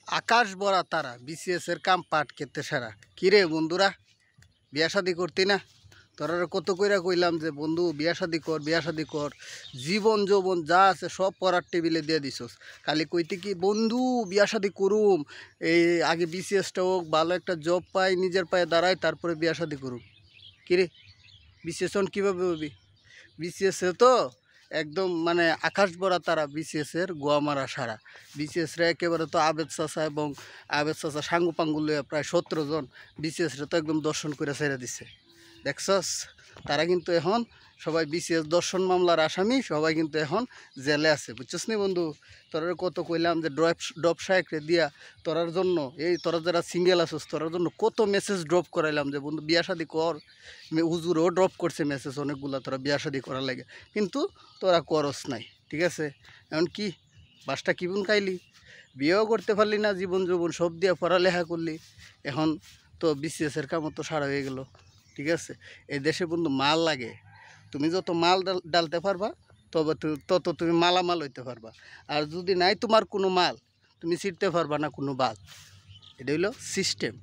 আকাশ ভরা তারা, বিসিএস এর কাম পাট খেতে সারা। কিরে বন্ধুরা, বিয়া শাদি করতি না? তোরা কত কইরা কইলাম যে বন্ধু বিয়া শাদি কর, বিয়া শাদি কর, জীবন যৌবন যা আছে সব পড়ার টেবিলে দিয়ে দিছস। খালি কইতে কি বন্ধু বিয়া শাদি করুম, এই আগে বিসিএসটা হোক, ভালো একটা জব পাই, নিজের পায়ে দাঁড়াই, তারপরে বিয়া শাদি করুম। কিরে বিসিএস কীভাবে হবি? বিসিএসে তো একদম মানে আকাশ ভরা তারা, বিসিএসের গোয়া মারা সারা। বিসিএসরা একেবারে তো আবেদ চাষা এবং আবেদ চাষা সাঙ্গু পাঙ্গু লইয়া প্রায় 17 জন বিসিএসরা তো একদম দর্শন করে ছেড়ে দিছে। দেখছস, তারা কিন্তু এখন সবাই বিসিএস দর্শন মামলার আসামি, সবাই কিন্তু এখন জেলে আছে, বুঝছস নি বন্ধু? তোরা কত কইলাম যে ড্রপ শায়েকরে দিয়া তোরার জন্য, এই তোরা যারা সিঙ্গেল আসস তোরার জন্য কত মেসেজ ড্রপ করাইলাম যে বন্ধু বিয়া শাদি কর। হুজুরও ড্রপ করছে মেসেজ অনেকগুলা, তোরা বিয়া শাদি করার লাগে, কিন্তু তোরা করস নাই। ঠিক আছে, এখন কি বাসটা কিবুন খাইলি, বিয়েও করতে পারলি না, জীবন যৌবন সব দিয়ে পড়ালেখা করলি, এখন তো বিসিএসের কামও তো সারা হয়ে গেল। ঠিক আছে, এই দেশে বন্ধু মাল লাগে, তুমি যত মাল ডালতে পারবা তত তুমি মালামাল হইতে পারবা। আর যদি নাই তোমার কোনো মাল, তুমি ছিটতে পারবা না কোনো বাল। এটা হইলো সিস্টেম।